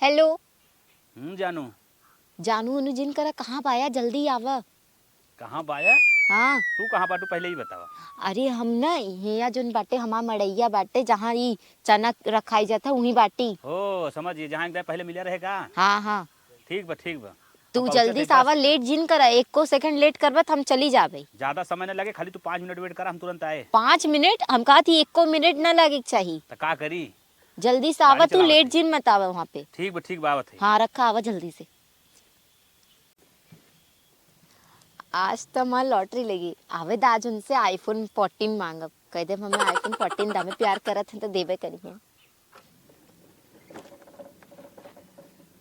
Hello. जानू। जानू अनु जिन करा कहाँ पाया, जल्दी आवा। कहाँ बाया? हाँ। तू कहाँ बाटू पहले ही बतावा। अरे हम ना यहाँ जोन बाटे हमार मड़ैया बाटे जहाँ ई चना रखाई जाता वहीं बाटी। हो समझिए जहाँ एक पहले मिला रहेगा। हाँ हाँ। ठीक बा ठीक बा। तू जल्दी से आवा, लेट जिन करा, एक को सेकंड लेट करबा तो हम चली जाबे। ज्यादा समय न लगे, खाली तू 5 मिनट वेट करा, हम तुरंत आए। 5 मिनट? हम कहा थी 1 को मिनट न लगे चाहिए। तो का करी? जल्दी से आवा, तू लेट जिन मत आवा वहाँ पे। ठीक बा आवत है। हाँ रखा, आवा जल्दी से। आज तो हमार लॉटरी लगी। आवे आज उनसे आईफोन 14 मांगब, कह दे हमें आईफोन 14 दामे प्यार करत हैं तो देबे करिए।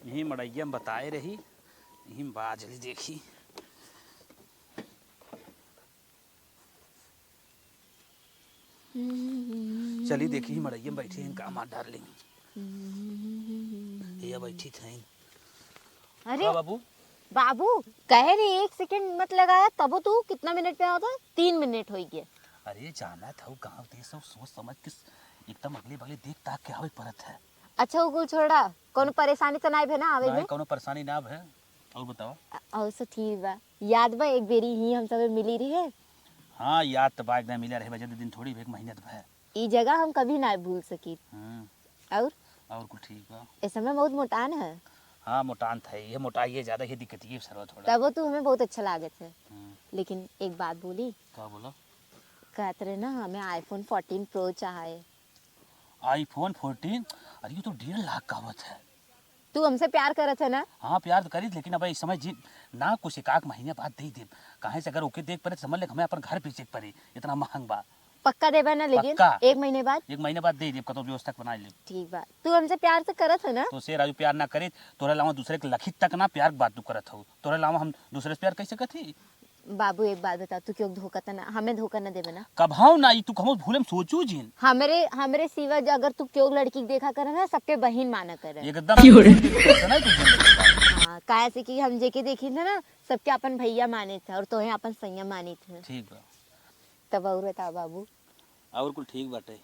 यही मड़ैया में बताए रही, यही बाजली देखी। चली देखी मड़ैया में बैठी हैं, काम डार्लिंग ये बैठी थे। अरे बाबू बाबू कह रही 1 सेकंड मत लगाया, तब तू कितना मिनट पे आता? 3 मिनट हो गया। अरे जाना था गाँव देश सब सोच समझ के एकदम अगले बगले देख ताक के आवे परत है। अच्छा वो छोड़ा, कोनो परेशानी तो नहीं है ना आवे में? कोनो परेशानी ना है। और बताओ। और सब ठीक बा। याद बा एक बेरी ही हम सब मिली रही है? हाँ याद तो बाग ना मिला रहे बजे दिन थोड़ी एक महीने तो है। ई जगह हम कभी ना भूल सकी। और कुछ ठीक बा। इस समय बहुत मोटान है। हाँ मोटान था, ये मोटाई ज्यादा ही दिक्कत है सर थोड़ा। तब तो हमें बहुत अच्छा लागे थे। लेकिन एक बात बोली। क्या बोला? कहते रहे ना हमें आईफोन 14 प्रो चाहिए। आईफोन 14? अरे ये तो 1.5 लाख का आवत है। तू हमसे प्यार करत है ना? हाँ प्यार तो करी, लेकिन अब इस समय जी ना कुछ एक महीने बाद दे दे। कहे से अगर ओके देख पड़े समझ ले हमें अपन घर पे चेक पड़े, इतना महंग बा। पक्का देबा ना? लेकिन 1 महीने बाद? 1 महीने बाद दे दे, कतो व्यवस्था बना ले। ठीक बा। तू हमसे प्यार तो करत है ना? तो से राजू प्यार ना करे तोरे अलावा दूसरे के लखित तक ना प्यार बात तू करत हो। तोरे अलावा हम दूसरे से प्यार कैसे करती? बाबू एक बात बता, तू क्यों धोखा तो ना हमें धोखा ना देबे ना? कभाऊ ना तू कहो भूले में सोचू जिन। हमरे सिवा अगर तू क्यों लड़की देखा करे ना सबके बहन माना करे। एकदम हाँ काहे से कि हम जेके देखी थे ना सबके अपन भैया माने थे और तोहे अपन सैया मानी थे। ठीक बा। तब और बता बाबू। और कुल ठीक बाटे?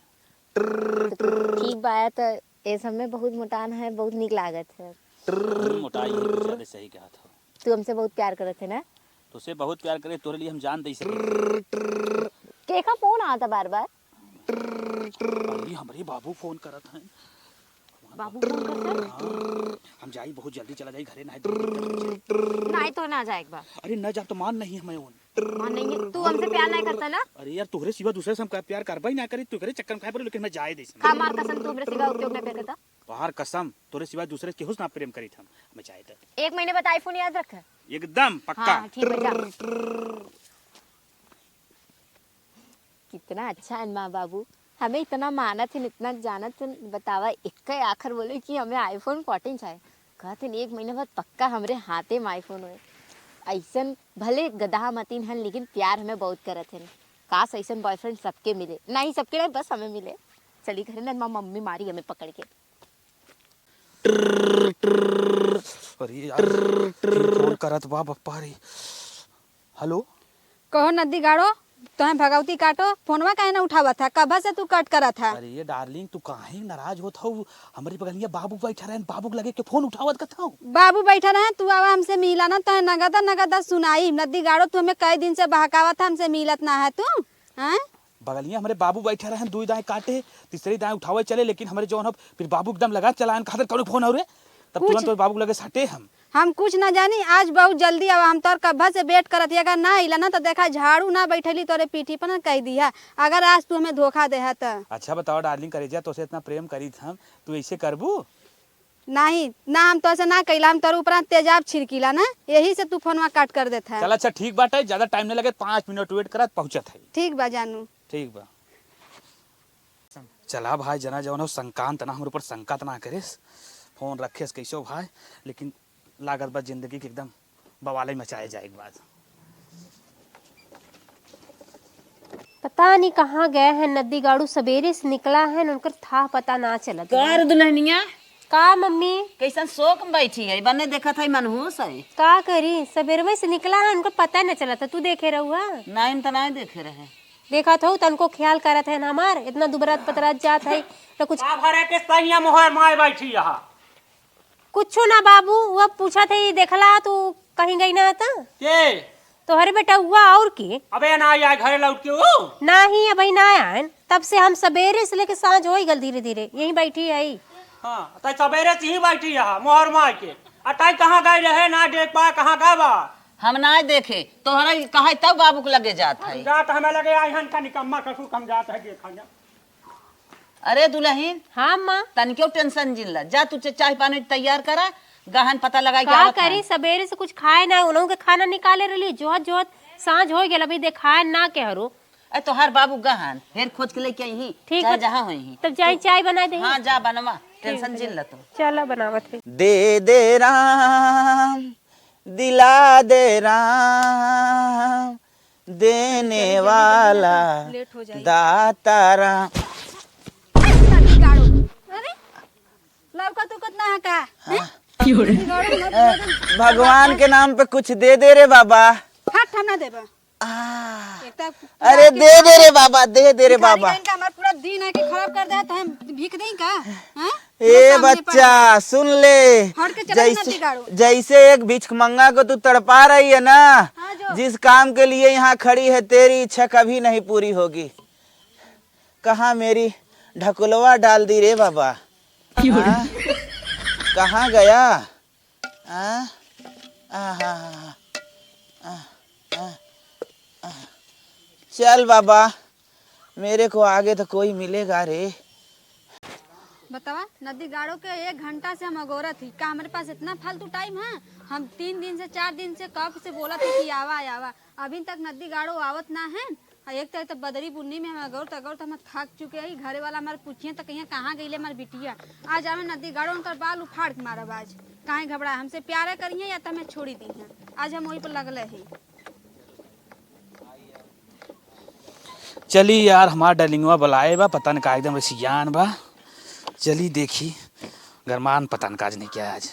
ठीक बाया तो ये सब में बहुत मोटान है, बहुत निक लागत है। मोटाई कुछ ज्यादा सही कहा था। तू हमसे बहुत प्यार करत है ना? तो से बहुत प्यार करे, तोरे लिए हम जान दे सके। के का फोन आता बार बार? अरे हमारे बाबू फोन करत हैं। बाबू फोन करता है? हम जाई बहुत जल्दी चला जाई घरे नहीं तो ना जाए एक बार। अरे न जा तो मान नहीं हमें मान नहीं, तू हमसे प्यार नहीं करता ना? अरे यार तोहरे सिवा दूसरे से हम प्यार करबा ही ना करे, तू करे चक्कर में खाए पर, लेकिन मैं जाए दे का मार कसम तू हमरे सिवा क्यों नहीं प्यार करता? बाहर कसम तोरे सिवा दूसरे के हुस्न प्रेम करी हम मैं चाहे था। 1 महीने बाद आईफोन याद रख। एकदम पक्का। हाँ ठीक है जा। कितना अच्छा है माँ बाबू, हमें इतना मानत है इतना जानत है। बतावा एक आखिर बोले कि हमें आईफोन 14 चाहिए। कहते 1 महीने बाद पक्का हमरे हाथे में आईफोन हो। ऐसन भले गधा मतीन है लेकिन प्यार हमें बहुत करत है। काश ऐसन बॉयफ्रेंड सबके मिले, नहीं सबके नहीं बस हमें मिले। चली घरे ना माँ मम्मी मारी हमें पकड़ के। अरे यार फोन करत बा बप्पा रे। हेलो कहो नदी गाड़ो तुम्हें भगवती काटो, फोनवा काहे ना उठावा था? कब से तू कट करा था? अरे ये डार्लिंग तू काहे नाराज होत हो? हमारे बगलिया बाबू बैठा रहे, बाबू लगे के फोन उठावत कथा हूं। बाबू बैठा रहे, तू आवा हमसे मिला ना तो नगदा नगदा सुनाई। नदी गाड़ो तुम्हें कई दिन से बहकावा था, हमसे मिलत ना है तू। हैं बगलिया हमारे बाबू बैठे रहे, 2 दाएं काटे, तीसरी दाएं उठावे चले, लेकिन हमारे जो फिर बाबू एकदम लगा चलान खातिर कौन फोन हो रे, तब तुरंत तो बाबू लगे सटे हम कुछ ना जानी। आज बहुत जल्दी आवा, हम तोर कब्बा से वेट करत अगर ना हिला ना तो देखा झाड़ू ना बैठली तोरे पीठी पर ना कह दिया अगर आज तू हमें धोखा दे है तो। अच्छा बताओ डार्लिंग करेजा तो से इतना प्रेम करी हम, तू ऐसे करबू? नहीं ना, हम तो ऐसे ना कैला, हम तोर ऊपर तेजाब छिड़कीला ना, यही से तू फोनवा काट कर देता है। चल अच्छा ठीक बात है, ज्यादा टाइम नहीं लगे, 5 मिनट वेट करत पहुंचत है। ठीक बा जानू। ठीक बा। चला भाई जना जवन हो संकांत ना हमारे ऊपर संकट ना करे, फोन रखे कैसे भाई, लेकिन लागत बा जिंदगी के एकदम बवाले मचाए जाए एक बात। पता नहीं कहाँ गए हैं नदी गाड़ू, सवेरे से निकला है उनकर था पता ना चलत। कर दुल्हनिया का मम्मी कैसन शोक में बैठी है, बने देखा था मनहूस है। का करी, सवेरे से निकला है उनको पता न चला था। तू देखे रहुआ? नहीं तो नहीं देखे रहे। देखा था तनको ख्याल करत है हमार, इतना दुबरात पतरात जात है तो कुछ भरे के सैया मोहर माय बैठी यहाँ कुछ ना बाबू, वो पूछा थे देखला तू कहीं गई ना था के तोहरे बेटा हुआ और की अबे ना आया घरे लौट के ओ नहीं अभी ना आए, तब से हम सवेरे से लेके सांझ हो गल धीरे धीरे यहीं बैठी है। हां तै सवेरे से ही बैठी है मोहर मार के अतै कहां गए रहे ना देख पा कहां गए बा हम ना देखे तोहरा कहा तब बाबू के लगे जात है। जात हमें लगे आई हन का निकम्मा कसू कम जात है देखा जा। अरे दुल्हन हाँ माँ तन क्यों टेंशन जिल्ला जा तू चाय पानी तैयार करा गहन पता लगा का करी सवेरे से कुछ खाए ना उन्हों के खाना निकाले रही जोहत जोहत सांझ हो गया अभी देखाए ना के हरू। ए तोहार बाबू गहन फिर खोज के लेके आई ठीक चाहे है जहां होई तब जाए चाय बना दे। हां जा बनवा टेंशन जिल्ला तू चलो बनावत है। दे दे राम दिला दे राम देने वाला दाता राम। अरे लड़का तो कितना है का भगवान के नाम पे कुछ दे दे रे बाबा। हट हम ना देबा अरे दे दे रे बाबा, दे दे रे बाबा। इनका हमारा पूरा दिन है कि खराब कर दे तो हम भीख दें का हैं? ए बच्चा सुन ले, हट के चला ना जैसे बिगाड़ो। जैसे एक भिक्षमंगा को तू तड़पा रही है ना, हाँ जो। जिस काम के लिए यहाँ खड़ी है तेरी इच्छा कभी नहीं पूरी होगी। कहाँ मेरी ढकुलवा डाल दी रे बाबा, हाँ? कहाँ गया? हाँ? चल बाबा, मेरे को आगे तो कोई मिलेगा रे। बतावा नदी गाड़ो के 1 घंटा से हम अगोरा थी का हमारे पास इतना फालतू टाइम है? हम 3 दिन से 4 दिन से कब से बोला थे कि आवा आवा, अभी तक नदी गाड़ो आवत ना है। एक तक तो बदरी बुन्नी में हम अगौर तो हम थक चुके हैं। घरे वाला हमारे पूछिए तो कहीं कहाँ गई हमारी बिटिया। आज हमें नदी गाड़ो उनका बाल उखाड़ के मारब। आज काहे घबरा, हमसे प्यारा करिए या तो हमें छोड़ी दी है। आज हम वहीं पर लगले ही। चली यार, हमारा डलिंगवा बुलाए बा, पता न का एकदम रसियान बा। चली देखी गरमान पता न काज नहीं क्या आज।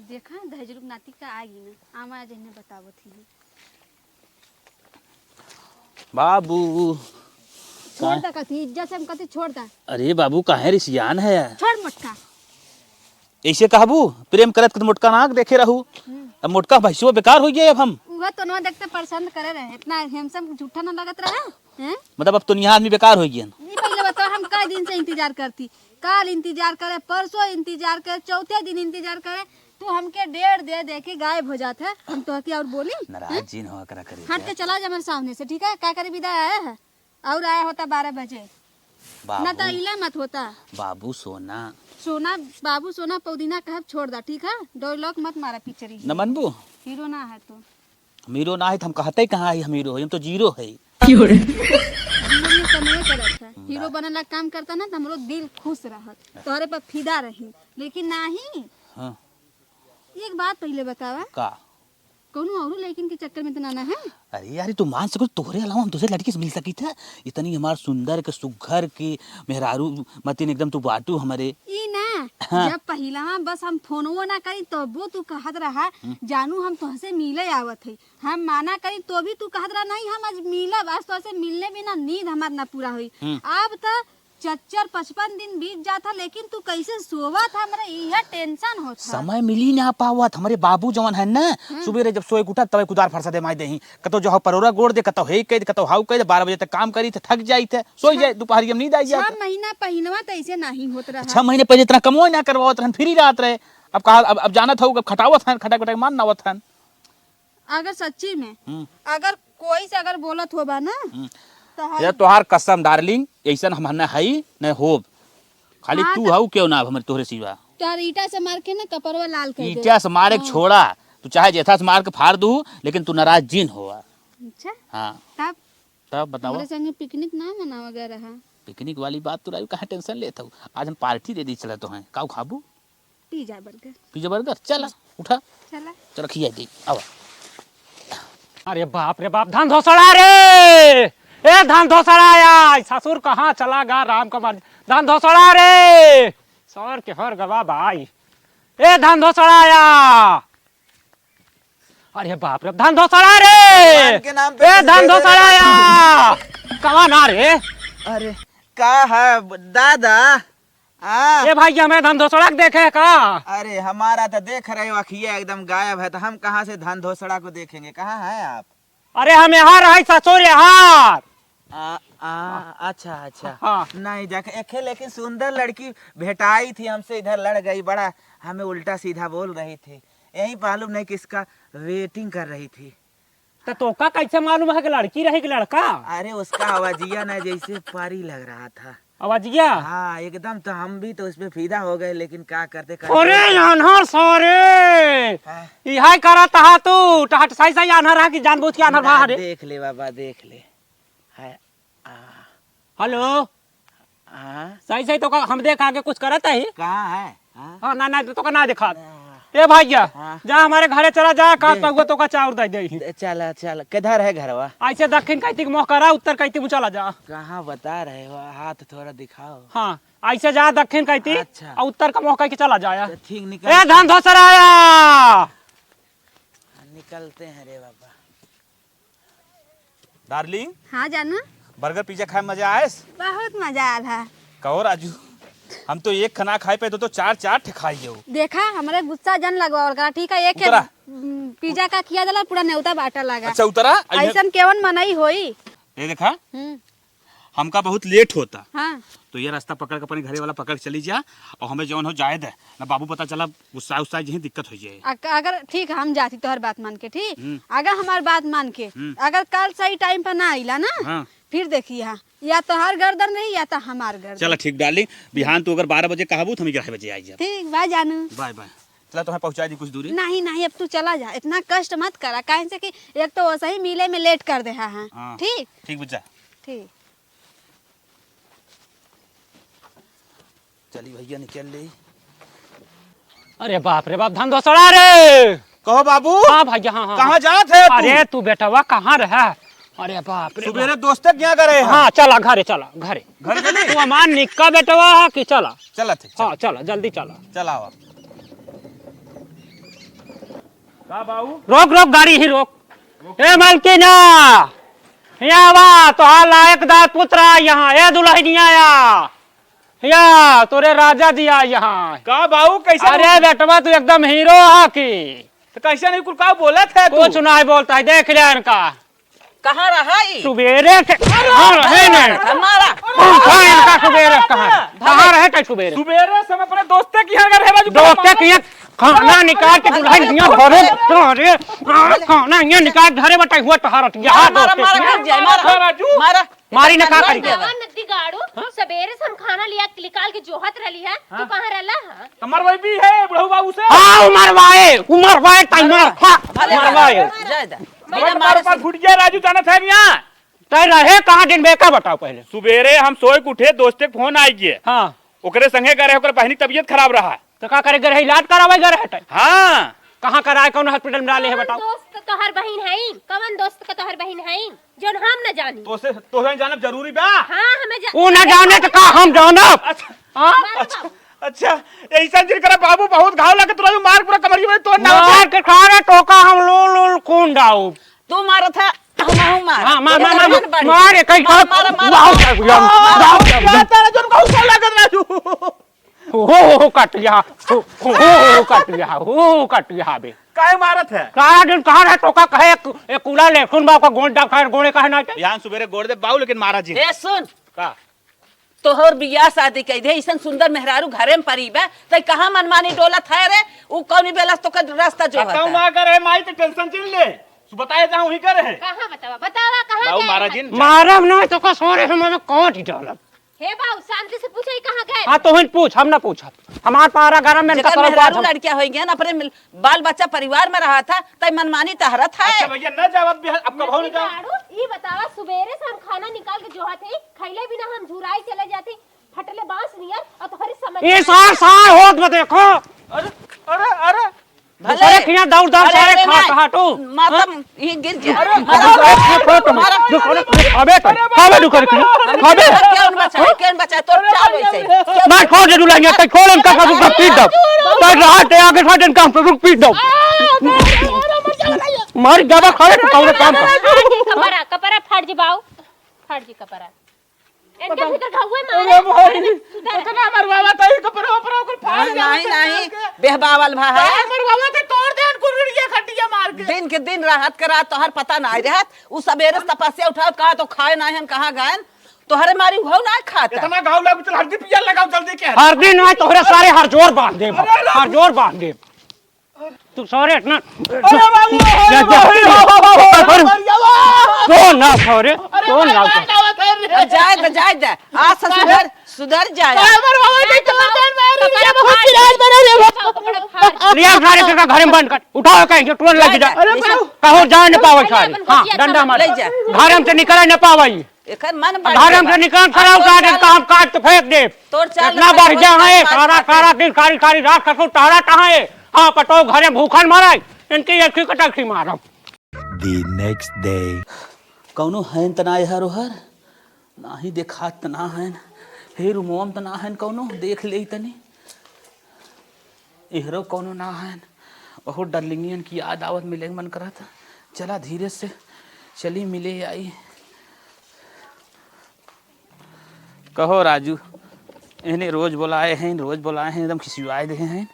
देखा दहजरुक नाती का आगी ना आमा आज इन्हें बतावो थी। बाबू छोड़ दा कथी इज्जत से हम कथी छोड़ दा। अरे बाबू काहे रिसियान है? छोड़ मटका ऐसे कहबू प्रेम करत के मोटका नाक देखे रहू, अब मोटका भैंसो बेकार हो गया। अब हम वह तो न देखते पसंद करे रहे, इतना हेमसम झूठा न लगत रहा हैं? मतलब अब तो निहार आदमी बेकार हो गया। नहीं पहले बताओ हम कई दिन से इंतजार करती, कल इंतजार करे, परसों इंतजार करे, चौथे दिन इंतजार करे, तू हमके 1.5 दे के गायब हो जाता है। हम तो क्या और बोली? नाराज जीन हुआ करा करे। हट के चला जा मेरे सामने से, ठीक है? क्या करे विदा आया है और आया होता 12 बजे ना तो इला मत होता। बाबू सोना सोना बाबू सोना पौदीना कहब छोड़ दा, ठीक है? डायलॉग मत मारा पिक्चरी। न मनबू हीरो ना है तो हीरो ना है तो हम कहते कहाँ है हम हीरो है, हम तो जीरो है। हीरो में कमाई करत है, हीरो बनला काम करता ना तो हमरो दिल खुश रहत, तोहरे पर फिदा रही। लेकिन नहीं। हाँ। एक बात पहले बतावा, का कौनो और लेकिन के चक्कर में तो ना है? अरे यार तू मान सको तोहरे अलावा हम दूसरे लड़की से मिल सकी था? इतनी हमार सुंदर के सुघर की मेहरारू मतीन एकदम तू बाटू हमारे ई ना। हाँ। जब पहला बस हम फोनवो ना करी तो वो तू कहत रहा जानू हम तुहसे मिले आवत है, हम माना करी तो भी तू कहत रहा नहीं हम आज मिलब। आज तो ऐसे मिलने बिना नींद हमार ना पूरा हुई। अब तो 54-55 दिन बीत जाता लेकिन तू कैसे सोवा था? हमरा यह टेंशन होता। समय मिली ना पावत। हमारे बाबू जवन है ना, सुबह जब सोए उठा तब कुदार फरसा दे माई देही, कतो जो परोरा गोड़ दे, कतो हे कह दे, कतो हाउ कह दे, 12 बजे तक काम करी थे, थक जाई थे, सोई जाए, दोपहर में नींद आई जाए। 6 महीना पहिनवा तो ऐसे नहीं होत रहा। 6 महीने पहले इतना कमो ना करवावत रहन, फ्री रात रहे। अब कहा अब जाना था, खटावत हन, खटा खटा मान नावत हन। अगर सच्ची में अगर कोई से अगर बोलत होबा ना तो ये तोहार कसम डार्लिंग, ऐसन हम ना हई न होब, खाली हाँ तू हाउ क्यों ना हमरे तोहरे सिवा। तो ईटा से मार के ना कपड़वा लाल कर दे। ईटा से मारे के छोड़ा, तू चाहे जेथा से मार के फाड़ दू, लेकिन तू नाराज जीन होआ। अच्छा हाँ तब बताओ। हमारे संगे पिकनिक ना मनावा गया रहा। पिकनिक वाली बात तो रायू कहाँ टेंशन लेता हूँ। आज हम पार्टी दे दी चला तो हैं काऊ खाबू पिज्जा बर्गर। पिज्जा बर्गर चला उठा चला चलो खिया दी अब। अरे बाप रे बाप, धान धोसड़ा रे, ए धान धोसड़ा आया, ससुर कहाँ चला गा राम का मर्जी, धान धोसड़ा रे, सौर के हर गवा भाई, ए धान धोसड़ा आया। अरे बाप रे धान धोसड़ा रे, ए धान धोसड़ा आया, कहाँ ना रे? अरे का है दादा, हाँ। ये भाई हमें धन धोसड़ा के देखे का? अरे हमारा तो देख रहे हो अखिया एकदम गायब है, तो हम कहाँ से धन धोसड़ा को देखेंगे? कहाँ हैं आप? अरे हम यहाँ रहे ससुर यहाँ। अच्छा अच्छा। हाँ। नहीं देखे एके, लेकिन सुंदर लड़की भेटाई थी हमसे, इधर लड़ गई, बड़ा हमें उल्टा सीधा बोल रही थी, यही मालूम नहीं किसका वेटिंग कर रही थी। तो तोका कैसे मालूम है कि लड़की रही कि लड़का? अरे उसका आवाजिया ना जैसे पारी लग रहा था। आवाजिया? हाँ एकदम, तो हम भी तो उसपे फिदा हो गए, लेकिन क्या करते अरे अनहर सारे हाँ। यही करा था तू टहट सही सही अनहर है कि जानबूझ के अनहर भाग रे? देख ले बाबा देख ले। है हेलो हाँ सही सही तो हम देख आगे कुछ करत है? कहाँ है? हाँ? हाँ ना ना तो का ना दिखा। ए भैया हाँ। जा हमारे घरे चला जा, काट पगुआ तो का चाउर दे दे। चला चल, किधर है घरवा? ऐसे दक्षिण कैती मुँह करा, उत्तर कैती मुँह चला जा। कहाँ बता रहे हो? हाथ थोड़ा दिखाओ। हाँ ऐसे जा दक्षिण कैती अच्छा। और उत्तर का मुँह कह के चला जाया। तो ठीक निकल। ए धन धोसर आया। निकलते हैं रे बाबा। डार्लिंग, हाँ जानू, बर्गर पिज्जा खाए मजा आए? बहुत मजा आया था। कहो राजू, हम तो एक खाना खाए पे तो चार चार ठे खाई हो। देखा हमारे गुस्सा जन लगवावल करा, ठीक है? एक उतरा। पिज्जा का किया जला पूरा न्योता बाटा लगा। अच्छा उतरा। ऐसा केवन मनाई होई। ये देखा हमका बहुत लेट होता, हाँ तो ये रास्ता पकड़ के अपने घरे वाला पकड़ के चली जा, और हमें जौन हो जाए दे ना बाबू, पता चला गुस्सा उस्सा यही दिक्कत हो जाए। अगर ठीक है हम जाती तोहर बात मान के, ठीक? अगर हमार बात मान के अगर कल सही टाइम पर ना आइला ना, हाँ। फिर देखिए या तो हर गर्दन रही या तो हमार गर्दन। चला ठीक डार्लिंग, बिहान तो अगर 12 बजे कहबू तो हम 11 बजे आई जा। ठीक बाय जानू। Bye bye. चला तुम्हें पहुंचा दी कुछ दूरी। नहीं नहीं अब तू चला जा, इतना कष्ट मत करा, काहे से कि एक तो वैसे ही मिले में लेट कर दे। हाँ हाँ। ठीक ठीक बुझा। ठीक। चली भैया निकल ली। अरे बाप रे बाप धन धोसड़ा रे। कहो बाबू। हाँ भैया हाँ हाँ। कहाँ जात है तू? अरे तू बेटवा कहाँ रहा? अरे बाप रे सुबेरे दोस्त क्या करे? हाँ चला घरे, चला घरे। घर चली? तू अमान निक्का बेटवा है कि चला? चला ठीक। हाँ चला जल्दी चला। चला आओ। का बाबू? रोक रोक गाड़ी ही रोक। ए मालकिना यहाँ वा तो लायक दाद पुत्र यहाँ। ए दुल्हनिया या तोरे राजा जी आ यहाँ। का बाबू कैसे? अरे बेटवा तू एकदम हीरो है कि? तो कैसे नहीं कुल का बोला था तू? कुछ ना बोलता है, देख लिया इनका। कहाँ रहा ये? सुबेरे से कहाँ रहे ने? हमारा कहाँ इनका सुबेरे कहाँ रहे थे सुबेरे? सुबेरे से मैं अपने दोस्ते की यहाँ गए राजू। दोस्ते की खाना निकाल के दुल्हन यहाँ घरे अरे खाना यहाँ निकाल घरे बटाई हुआ तहारत यहाँ मारा मारा गिर जाए, मारा राजू। मारा मारी ना का करी? नदी गाड़ो सवेरे से हम खाना लिया निकाल के जोहत रही है, तू कहाँ रहला है? हमार भाई भी है बड़ू बाबू से। हाँ उमर टाइम मारवाए जाए दा हमारे पास फुट गया राजू, जाना था यहाँ। तय रहे कहाँ दिन बेका बताओ पहले। सुबेरे हम सोए के उठे, दोस्ते के फोन आई गए, हाँ ओकरे संगे करे, ओकर बहनी तबीयत खराब रहा। तो का करे रहे? इलाज करावे गए रहे? हाँ कहाँ कराए, कौन हॉस्पिटल में डाले है बताओ? दोस्त तोहर बहन है, कवन दोस्त का तोहर बहन है जोन हम न जानी? तो जानब जरूरी बा। हाँ हमें वो न जाने तो का हम जानब? अच्छा अच्छा ऐसा जिन करे बाबू, बहुत घाव लगे तुरंत मार पूरा कमरिया में तोड़ ना। मार के खारे टोका हम लोल खून डाऊ। तू मारा था हम मार। हाँ मार कहीं हो कट लिया हो कट लिया बे। काहे मारत है? सारा दिन कहाँ रहे टोका कहे एक कूला ले सुन बाप का गोंड डाक खाए गोड़े कहे ना चाहिए। यहाँ सुबेरे गोड़ दे बाबू, लेकिन मारा जी। ए सुन का तोहर बियाह शादी कई दे, ऐसा सुंदर मेहरारू घरे में परी बा, तई कहाँ मनमानी डोला था रे? उ कौनी बेला तो का रास्ता जो बताओ होता ना करे माई, तो टेंशन चिन ले, तू बताए जहाँ वही करे है। कहाँ बतावा कहाँ बाबू गए? मारा जी। मारब नहीं तो का सोरे समय में काट डालब। हे बाबू शांति से पूछे कहाँ गए? हाँ तो पूछ, हम ना पूछा। हमार पारा गरम में जेकर मेहरारू लड़कियां होई गया ना, अपने बाल बच्चा परिवार में रहा था, तई मनमानी तहरा था। अच्छा भैया न जाओ, अब कब हो न जाओ। ये बतावा सुबेरे से हम खाना निकाल के जोहत है, खैले बिना हम झुराई चले जाते फटले बांस नियर, और तुम्हारी समझ ये सार होत में देखो। अरे अरे अरे सारे खिया दौड़ सारे खा तू माता ये गिर जा। अबे खावे दु कर खावे केन बचा तो चाल वैसे मैं खोल दे दुल्हनिया तक खोलन का पीट दो तक रहा ते आगे फाटन काम पे रुक पीट दो मार गावा खावे तो कौन काम कपड़ा कपड़ा फाड़ जी बाऊ, फाड़ जी कपड़ा। इनके भीतर घावे अरे भाई उतना मरवावा तई कपड़ा ऊपर ओकर फाड़ नहीं नहीं नहीं बेहबावल भा है मरवावा ते तोड़ दे कुरड़िया खटिया मार के दिन के दिन राहत करा तोहर पता ना रहत उ सवेरे से तपस्या उठावत कहा तो खाए ना हम कहां गए तोहरे मारी हो ना खाता इतना गाँव लग चल हल्दी पिया लगाओ जल्दी के हर दिन मैं तोहरे सारे हर जोर बांध दे हर जोर बांध दे तू सारे इतना अरे बाबू तो ना सारे तो ना जाए दे आज से सुधर जाए लिया सारे का घर में बंद कर उठाओ कहीं जो टोल लग जा कहो जा न पावे सारे हां डंडा मार ले जा घर में से निकल न पावे एकर मन घर में से निकल खड़ा उतार दे काम काट के फेंक दे तोर चाल इतना बढ़ जा है सारा दिन कारी कारी रात का टहरा कहां है हां पटो घरे भूखन मारा इनकी एक ही कटक मारो The next day. कौनो हैन तना हर हर ना ही देखात तना हैन हे रुमोम तना हैन कौनो देख ले तनी इहरो कौनो ना हैन बहुत डार्लिंगियन की याद आवत मिले मन करा था चला धीरे से चली मिले आई कहो राजू इन्हें रोज बुलाए हैं एकदम खिसियाए दे हैं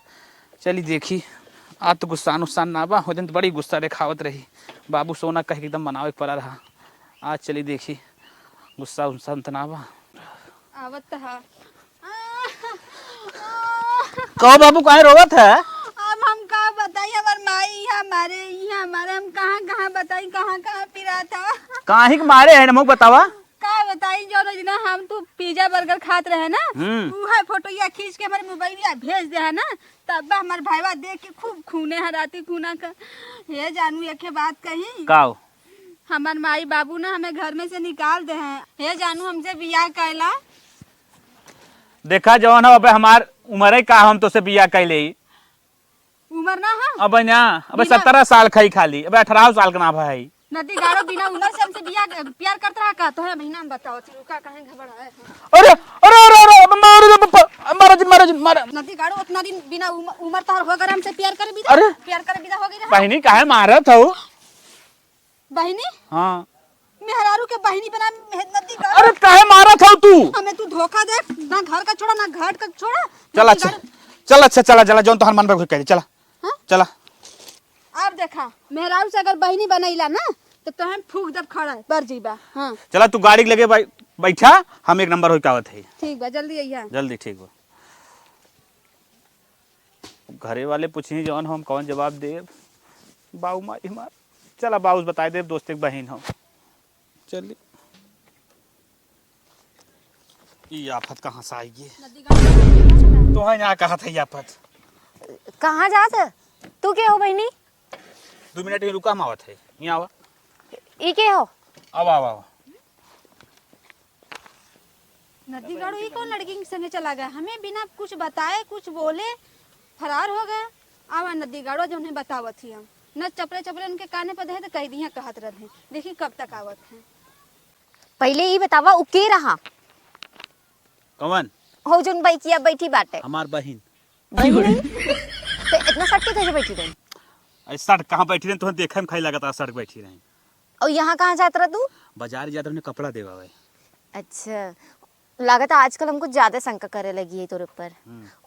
चली देखी आज तो गुस्सा नुस्सान ना बा हो दिन तो बड़ी गुस्सा दिखावत रही बाबू सोना कह के एकदम मनावे पड़ा रहा आज चली देखी गुस्सा उस्सा ना बा आवत हा कहो बाबू काहे रोवत है अब हम का बताई हमार माई हमारे हम कहाँ बताई कहाँ पिरा था काहे के मारे है नमक बतावा का बताई जो ना हम तो पिज्जा बर्गर खात रहे ना वो है फोटो या खींच के हमारे मोबाइल या भेज दे है ना तब हमारे भाईवा देख के खूब खूने है राती खूना का ये जानू एक बात कही काओ हमार माई बाबू ना हमें घर में से निकाल दे हैं ये जानू हमसे बियाह कैला देखा जवान हो अबे हमार उम्र है का हम तो से बियाह कैले उम्र ना है अब ना अब 17 साल खाई खाली अब 18 साल का ना भाई नदी गाड़ो बिना उम्र से हमसे बियाह प्यार करता रहा का तो है महीना में बताओ रुका कहीं घबरा है अरे अरे अरे मारो नदी गाड़ो उतना दिन बिना उम्र तार हो गए हमसे प्यार करे बिदा हो गई बहनी काहे मारत हो बहनी हां मेहरारू के बहनी बना नदी गाड़ो अरे काहे मारत हो तू हमें तू धोखा दे ना घर का छोड़ा ना घाट का छोड़ा चल अच्छा चला जौन तोहर मन पे कह चला चला अब देखा मेहरारू से अगर बहनी बनैला ना तो हम फूक जब खड़ा है बर जीबा हां चला तू गाड़ी लगे बैठा हम एक नंबर हो कावत है ठीक बा जल्दी आइया जल्दी ठीक बा घरे वाले पूछी जौन हम कौन जवाब दे बाबू माई हमार चला बाबू बताए दे दोस्त एक बहन हो चलिए ये आफत कहाँ से आई है तो है यहाँ कहा था ये आफत कहाँ जात तू के हो बहनी 2 मिनट ही रुका हम आवत है यहाँ आवा ई के हो आवा नदी गाड़ो ये कौन लड़की के संगे चला गया हमें बिना कुछ बताए कुछ बोले फरार हो गया आवा नदी गाड़ो जो उन्हें बतावत थी हम न चपड़े उनके काने पर दे तो कह दिया कहत रहे देखी कब तक आवत है पहले ई बतावा उ के रहा कौन हो जोन बैठिया बैठी बाटे हमार बहन बहनी तो इतना सट के कैसे बैठी रही ऐसा सड़क कहाँ बैठी रहे तो देखे में खाई लगा सड़क बैठी रहे और यहाँ कहाँ जाता रहा तू बाजार जाते उन्हें कपड़ा देवा भाई अच्छा लागत आजकल हमको ज्यादा शंका करे लगी है तोरे ऊपर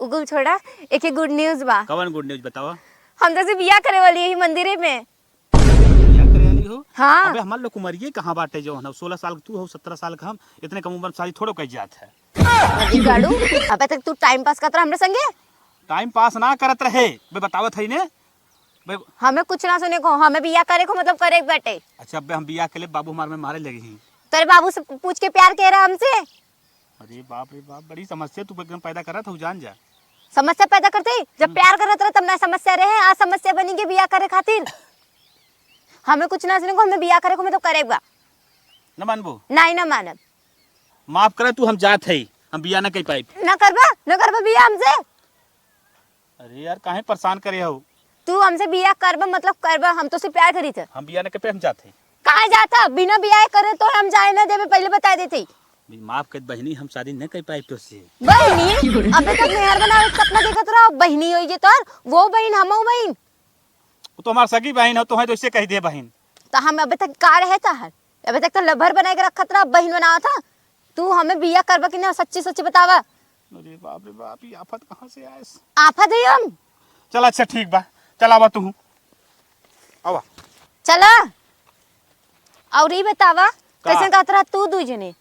उगुल छोड़ा एक गुड न्यूज बा कौन गुड न्यूज बतावा हम तो से बियाह करे वाली है मंदिरे में क्या करे वाली हो हाँ अबे हमार लोग उमरिए कहाँ बाटे जो है 16 साल तू हो 17 साल का हम इतने कम उम्र सारी थोड़ो कह जात है नदी गाड़ू अबे तक तू टाइम पास करता हमरे संगे टाइम पास ना करत रहे बे बतावत है ने हमें कुछ ना सुने को हमें बियाह करे को मतलब करे बेटे अच्छा अबे हम बियाह के लिए बाबू हमारे में मारे लगे हैं तेरे बाबू से पूछ के प्यार कह रहा हमसे अरे बाप रे बाप बड़ी समस्या तू एकदम पैदा करत हो जान जा समस्या पैदा करते जब प्यार करत रहे तब ना समस्या रहे आज समस्या बनी के बियाह करे खातिर हमें कुछ ना सुने को हमें बियाह करे को मतलब करेगा न मानबो नहीं ना मानब माफ करे तू हम जात है हम बियाह ना कह पाई ना करबा बियाह हमसे अरे यार काहे परेशान करे हो तू हमसे बियाह करबा मतलब करबा हम तो से प्यार करी थे हम बियाह ना के पे हम जाते कहाँ जाता बिना बियाह करे तो हम जाए ना देवे पहले बता देते माफ कर बहनी हम शादी नहीं कर पाई तो से बहनी अबे तक मेहर बनावे सपना देखत रहो बहनी होई जे तोर वो बहन हमो बहन वो तो हमार सगी बहन हो तो है तो इससे कह दे बहन तो हम अबे तक का रहे था अबे तक तो लभर बना के रखत रहा बहन बनावा था तू हमें बिया करबा कि ना, सच्ची सच्ची बतावा। अरे बाप ये आफत कहाँ से आए? आफत है हम। चल अच्छा ठीक बा, चल आवा तू आवा। चला और ये बतावा कैसे कहत रहा तू दू जने?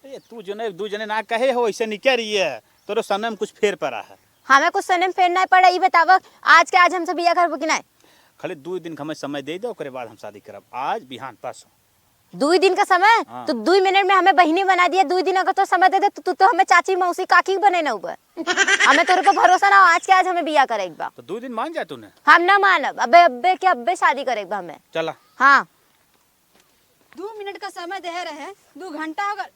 ए तू दू जने ना कहे हो, ऐसे नहीं कह रही है, तोरो समय में कुछ फेर पड़ा है। हमें कुछ सने में फेरना पड़ा। ये बतावा आज के आज हमसे बिया करबा कि ना? खाली 2 दिन हमें समय दे दो, ओकरे बाद हम शादी करब। आज बिहान परसों 2 दिन का समय? हाँ। तो 2 मिनट में हमें बहिनी बना दिया। 2 दिन अगर तो समय दे दे तो तू तो हमें चाची मौसी काकी बने ना हुआ। हमें तेरे को भरोसा ना हो, आज के आज हमें बिया करेगा। तो 2 दिन मान जा तूने। हम ना मानब। अबे अब्बे के अब्बे शादी करेगा हमें। चला हाँ 2 मिनट का समय दे रहे, 2 घंटा हो गए।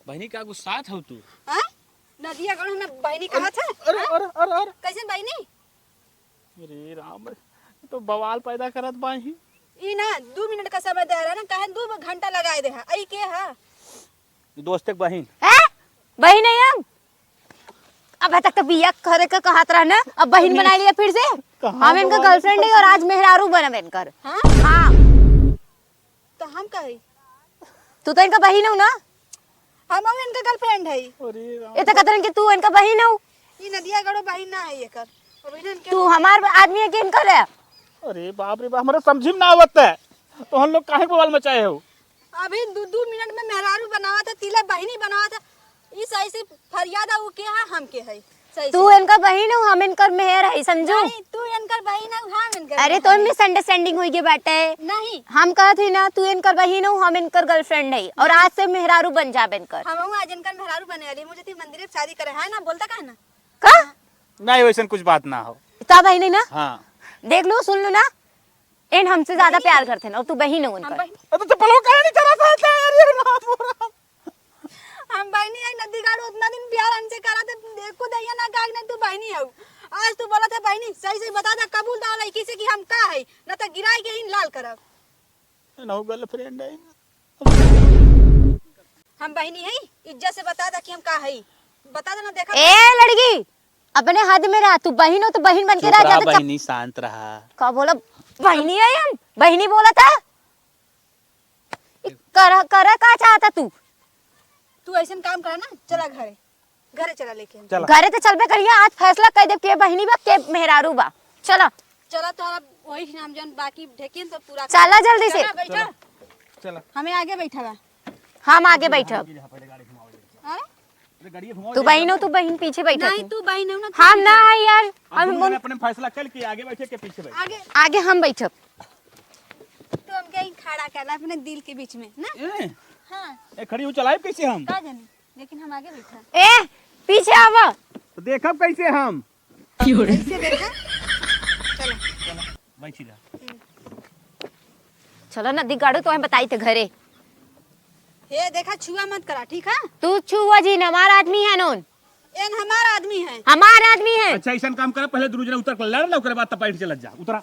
बहनी का गुस्सात हो तू? हाँ? नदिया गढ़ हमने बहनी कहा था। अरे अरे अरे अरे कैसे बहनी? अरे राम, तो बवाल पैदा करत बाही। ई ना 2 मिनट का समय दे रहा ना, कहे 2 घंटा लगाए दे है। आई के है? दोस्त के बहन है बहन है हम। अब तक तो बिया करे का कहत रहा ना, अब बहन बना लिया फिर से। हम इनका गर्लफ्रेंड है और आज मेहरारू बनब इनकर। हाँ? हाँ तो हम कही तू तो इनका बहन हो ना? हम इनका गर्लफ्रेंड है। अरे राम, ये तो कहते कि तू इनका बहन हो। ई नदिया गढ़ बहन ना है एकर। और बहन के तू हमार आदमी है कि इनकर है? अरे बाप रे बाप, हमारे समझी में ना आवत है तो हम लोग काहे बवाल मचाए हो? अभी 2 मिनट में मेहरारू बनावा था, तिला बहनी बनावा था। ई सही से फरियाद है, वो के है हम के है। सही तू इनका बहन हो, हम इनकर मेहर है, समझो। नहीं, तू इनकर बहन है, हम इनकर। अरे तो मिसअंडरस्टैंडिंग हुई के बाटे। नहीं, हम कहा थे ना तू इनकर बहन हो, हम इनकर गर्लफ्रेंड है और आज से मेहरारू बन जा इनकर। हम आज इनकर मेहरारू बने वाली। मुझे ती मंदिर में शादी करे है ना, बोलता का है ना? का नहीं वैसे कुछ बात ना हो। तो बहन है ना? हाँ देख लो सुन लो ना, इन हमसे ज्यादा प्यार करते हैं और तू बहन हो हम उनकर। बहन तो चप्पलों का नहीं चला सकता यार, ये ना पूरा। हम बहनी है। नदी गाड़ो उतना दिन प्यार हमसे करा थे, देखो दैया ना काग नहीं, तू बहनी है। आज तू बोला था बहनी, सही से बता दे, कबूल दाव लड़की से कि हम का है, न तो गिराई के ही लाल करब। ना गर्लफ्रेंड है। हम बहनी है, इज्जत से बता दे कि हम का है। बता दे ना, देखा ए लड़की अपने हद में रह। तू बहन हो तो बहन बन के रह। ज्यादा बहनी शांत रहा। का बोला बहनी है हम? बहनी बोला था। कर कर का चाहता तू? तू ऐसा काम करा ना, चला घरे, घरे चला लेके हम। चला घरे तो चलबे करिए। आज फैसला कर दे के बहनी बा के मेहरारू बा। चलो चला तो वही नाम जन बाकी ढेकिन तो पूरा चला जल्दी से। चला, बैठा। चला हमें आगे बैठा बा। हम आगे बैठब। हाँ? तू बहन हो, तू बहन पीछे बैठा नहीं, थी। तू बहन है ना, तू हम ना है यार। हम अपने फैसला कर के आगे बैठे के पीछे बैठे। आगे। आगे हम बैठब। तो हम कहीं खड़ा करना अपने दिल के बीच में ना। हाँ, ए खड़ी हो चलाए कैसे हम? का जाने, लेकिन हम आगे बैठा। ए पीछे आवा। तो देखब कैसे हम? ऐसे देखा। चलो बैठी जा। चलो नदी गाड़ो तो हम बताई थे घरे। हे देखा, छुआ मत करा, ठीक है? तू छुआ जी न हमारा आदमी है नोन। एन हमारा आदमी है। हमारा आदमी है। अच्छा ऐसा काम कर, पहले दूसरे उतर कर लड़ लो, ओकरे बाद तब चल जा। उतरा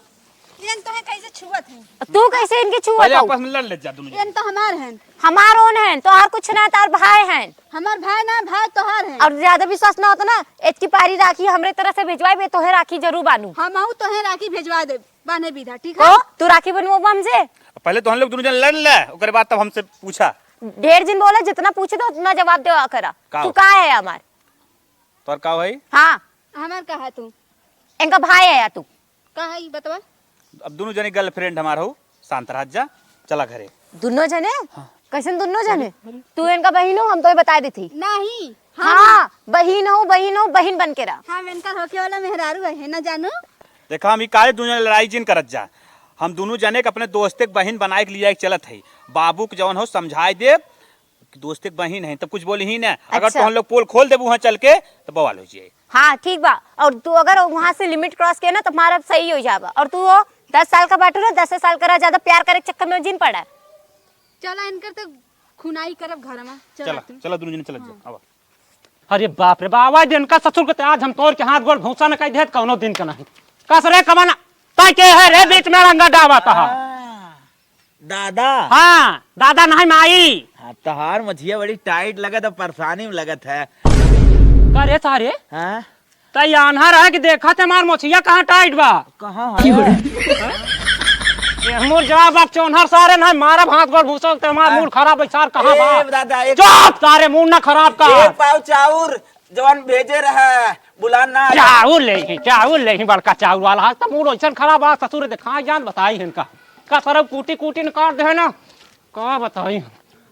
एन तो है कैसे छुआ थे? तू कैसे इनके छुआ पहले था? आपस में लड़ ले जा दोनों। एन तो हमार हैं। हमार ओन है तो हर कुछ ना तार भाई हैं। हमार भाई ना, भाई तोहार हैं। और ज्यादा विश्वास ना होता ना, एतकी पारी राखी हमरे तरह से भिजवाई बे तोहे राखी जरूर बानू। हम आऊ तो है राखी भेजवा दे, बाने विधा, ठीक है? ओ तू राखी बनवाबो हमसे। पहले तो हम लोग दोनों जन लड़ ले, ओकरे बाद तब हमसे पूछा। ढेर दिन बोला, जितना पूछे तो उतना जवाब देवा करा। का तू हो? का है हमार? तोर का भाई? हाँ हमार का है तू? इनका भाई है या तू? का है बतवा? अब दोनों जने गर्लफ्रेंड हमारा हो, शांत रह जा। चला घरे। दोनों जने? कैसे दोनों जने? तू इनका बहन हो, हम तो बता दी थी। नहीं, हाँ बहन हो, बहन बन के रहा। हम इनका होके वाला मेहरारू है ना, जानू? देखा हम काहे दोनों जने लड़ाई जिन करत जा। हम दोनों जने के अपने दोस्ते के बहन बनाए के लिए चलत है। बाबू के जवन हो समझाए दे कि दोस्ते के बहन है, तब कुछ बोली ही ना। अगर अच्छा। तो हम लोग पोल खोल देबू वहाँ चल के तो बवाल हो जाए। हाँ ठीक बा। और तू अगर वहाँ से लिमिट क्रॉस किया ना तो हमारा सही हो जाएगा। और तू वो 10 साल का बाटू ना, 10 साल करा, ज्यादा प्यार करे के चक्कर में जिन पड़ा। चला इनकर तो खुनाई करब घर में। चला चला दोनों जने चलत जा। आवा। अरे बाप रे बाप, आज दिन का ससुर के आज हम तोड़ के हाथ गोड़ भूसा न कह देत कौनो दिन का नहीं। कस रे कमाना ताई के है रे बीच में रंगा डावाता है। दादा। हाँ दादा नहीं माई। हाँ, तहार मछिया बड़ी टाइट लगत है, परेशानी में लगत है। करे सारे हाँ तई आन्हर है कि देखा थे मार मोछिया कहाँ टाइट बा। कहाँ है? मूड जवाब आप चौनहर सारे ना मारा हाथ गोड़ भूसो ते हमारा मूड खराब है सार कहां बा ए दादा एक चुप सारे मूड ना खराब कर एक पाव चाउर जवान भेजे रहा बुलाना चाउर ले बड़का चाउर वाला हाथ तो मूड ऐसा खराब आ ससुर देखा जान बताई इनका का सरब कूटी कूटी ने काट दे ना का बताई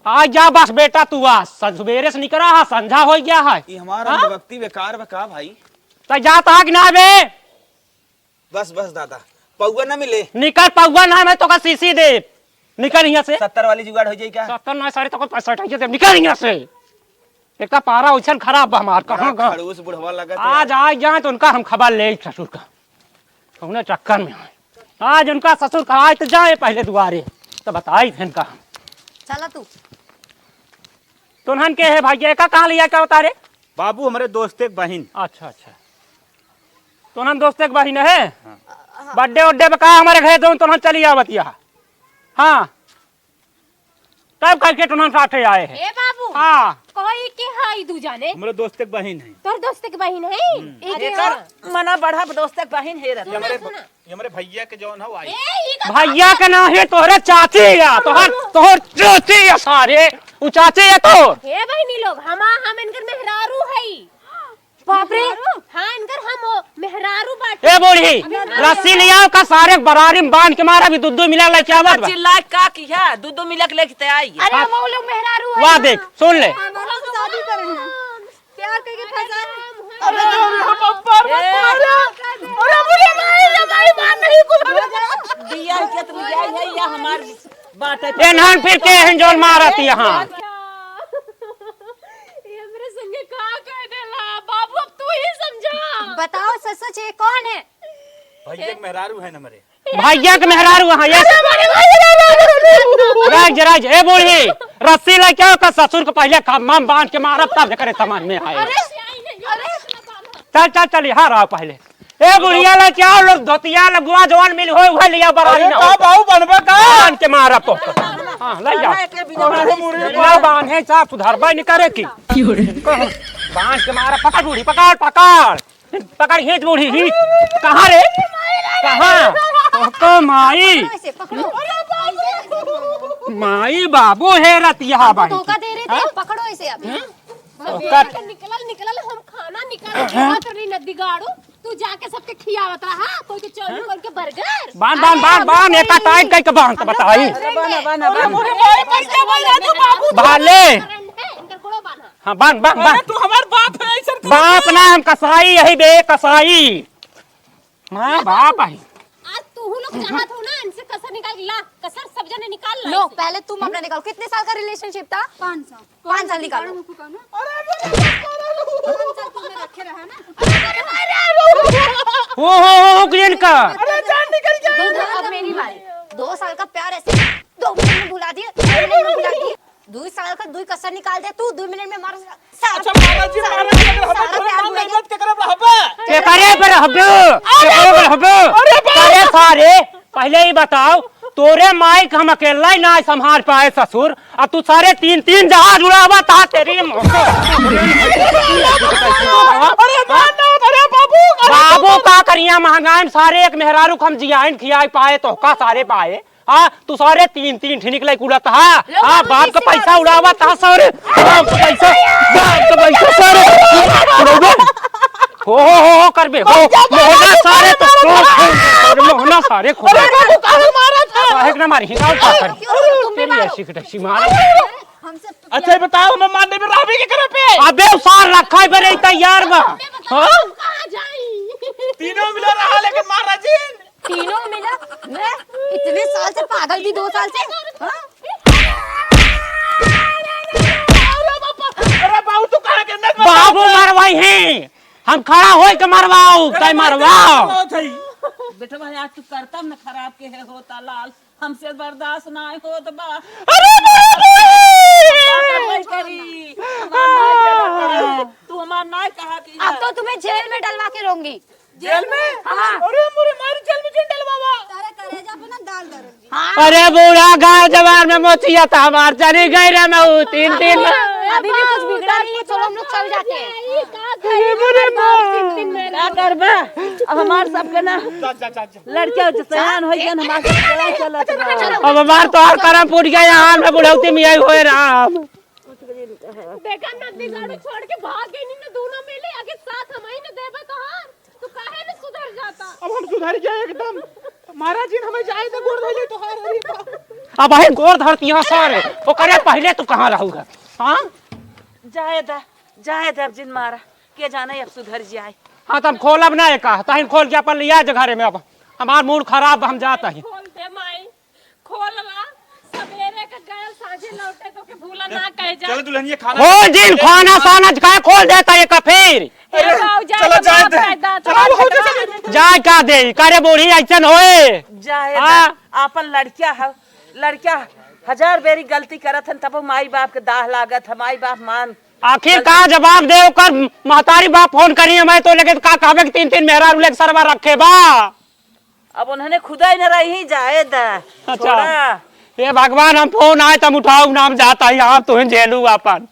आज जा बस बेटा तू आ सवेरे से निकला है संझा हो गया है ये हमारा अंधभक्ति बेकार बका भाई तो जाता है कि ना बे बस बस दादा पौवा न मिले निकल पौवा ना मैं तो का सीसी दे निकल यहाँ से 70 वाली जुगाड़ हो जाए क्या 70 ना सारे तो 65 दे निकल यहाँ से एक तो पारा उछल खराब बा हमार कहां का खड़ूस बुढ़वा लगा आज जाए तो उनका हम खबर ले ससुर का उन्हें चक्कर में आज उनका ससुर का आज तो जाए पहले दुआरे तो बताई थे इनका चला तू तुनहन के है भाई का कहाँ लिया क्या बता रे बाबू हमारे दोस्त एक बहन। अच्छा अच्छा तुनहन दोस्त एक बहन है बर्थडे उड्डे पे कहा हमारे घर दो तुनहन चली आवतिया हाँ तब करके तुनहन साथे आए हैं ए बाबू हाँ कोई के हाई दू जाने हमारे दोस्त एक बहन है। तोर दोस्त के बहन है एक एकर मना बढ़ा दोस्त एक बहन है ये हमारे भैया के जौन हो आई भैया के ना है तोहरे चाची या तोहर चाची या सारे वो चाची है तो हे बहनी लोग हम इनकर मेहरारू है बाप रे हाँ इनकर हम मेहरारू बाटे ए बूढ़ी रस्सी लिया का सारे बरारी में बांध के मारा भी दूध मिला ले क्या बात चिल्ला का किया दूध मिलक लेके आई अरे वो लोग मेहरारू है वाह देख सुन ले शादी करे हैं प्यार करके फंसा दिया के तुम जाई है या हमार बात है ए नान फिर के हंजोल मारत यहाँ ये मेरे संगे का कह देला बाबू अब तू ही समझा बताओ सच सच ये कौन है? भैया के मेहरारू है न हमारे भैया के मेहरारू वहाँ ये राज ए बूढ़ी रस्सी ले क्या का ससुर को पहले खम्मा बांध के मारा तब करे सामान में आए चल चल चल यहाँ रहो पहले ए बुढ़िया ले क्या लोग धोतिया लगुआ जवान मिल हो वह लिया बरारी ना हो बाबू बनबे का बांध के मारा तो हां ले जा ना बांधे सा सुधारबा नहीं करे की बांध के मारा पकड़ बूढ़ी पकड़ पकड़ पकड़ हिच बूढ़ी हिच कहां रे कहां तो माई ऐसे पकड़ो माई बाबू है रतिया बाई धोखा दे रहे थे पकड़ो इसे अभी निकल हम खाना निकल नदी गाड़ो तू जाके सबके खियावत रहा कोई के चौमिन कोई के बर्गर बांध बांध बांध बांध एक टाइट कई के बांध बताई भाले इनकर गोड़ो बांधा हां बांध बांध बांध तू हमार बाप है ऐसा बाप ना हम कसाई यही बे कसाई मां बाप आई आज तू लोग चाहत हो ना इनसे कसर निकाल ला कसर सब जने निकाल ला लो पहले तुम अपना निकालो कितने साल का रिलेशनशिप था 5 साल निकालो हो ग्रीन का अब मेरी बारी 2 साल का प्यार ऐसे 2 मिनट में भुला दिया 2 मिनट में भुला दिया 2 साल का 2 कसर निकाल दे तू 2 मिनट में मार के करे पर हब्बे अरे सारे पहले ही बताओ तोरे माइक हम अकेला ही ना संभाल पाए ससुर और तू सारे 3 जहाज उड़ावा था तेरी बाबू का करिया महंगाई सारे एक मेहरारू हम जियाइन खियाई पाए तो का सारे पाए हाँ तू सारे 3 ठी निकले उड़त हाँ बाप का पैसा उड़ावा था सारे बाप का पैसा सारे हो करबे हो मोहना सारे तो मोहना सारे खो काहे ना मारी हिंगाव का कर तेरी ऐसी कटसी मार अच्छा बताओ मैं मारने में रावी के करे पे अबे सार रखा है रे तैयार बा हां कहां जाई तीनों मिला रहा लेकिन मारा जीन तीनों मिला मैं इतने साल से पागल थी 2 साल से अरे बाबू तू कहां के बाबू मरवाई है हम खड़ा होए के मरवाओ कई मरवाओ बेटा भाई आज तू करतम न खराब के है होता लाल हमसे बर्दाश्त ना हो तो बा करी तू हमार ना कहा कि अब तो तुम्हें जेल में डलवा के रहूंगी जेल में हाँ अरे मोरे मारी जेल में जेल डलवावा तारा करेजा पे ना दाल दरूंगी अरे बूढ़ा गांव जवान में मोचिया था हमार चली गई रे मैं 3 दिन अभी भी कुछ बिगड़ा नहीं है चलो हम लोग चल जाते हैं करबे हमार सबके ना लड़के सयान हो गया हमार सब चलत बा। अब हमार तो और करम फूट गया यहाँ में बुढ़ौती में आई हुए राम। देखा नदी गाड़ू छोड़ के भाग गई नहीं ना दोनों मिले आगे साथ हम ही न देबे तो हां तू काहे न सुधर जाता। अब हम सुधर गए एकदम। महाराज जी हमें जाए तो गोड़ धइले तो हार अरे बाप। अब वही गोर धरती है सर वो करे पहले तू कहाँ रहूगा। हाँ जाए अब जिन मारा के जाने अब सुधर जाए। हाँ तब खोलब ना एक तहिन खोल के अपन लिया घरे में। अब हमार मूड खराब हम जाता ही। खोल दे माई खोलवा सवेरे का गया साझे लौटे तो के भूला ना कह जा। चलो दुल्हनिया खाना खोल दिन खाना साना खाए खोल देता ये का फिर चलो जाए दे। जाए का दे करे बूढ़ी ऐसन होए। जाए हाँ। आपन लड़किया हजार बेरी गलती करत हन तब माई बाप के दाह लागत है माई बाप मान। आखिर का जवाब दे कर महतारी बाप फोन करी मैं तो लेके का कहबे कि 3-3 मेहरा रुले सरवा रखे बा। अब उन्होंने खुदा ही न रही जाए दा। अच्छा ये भगवान हम फोन आए तब उठाऊ नाम जाता ही आप तो झेलू अपन।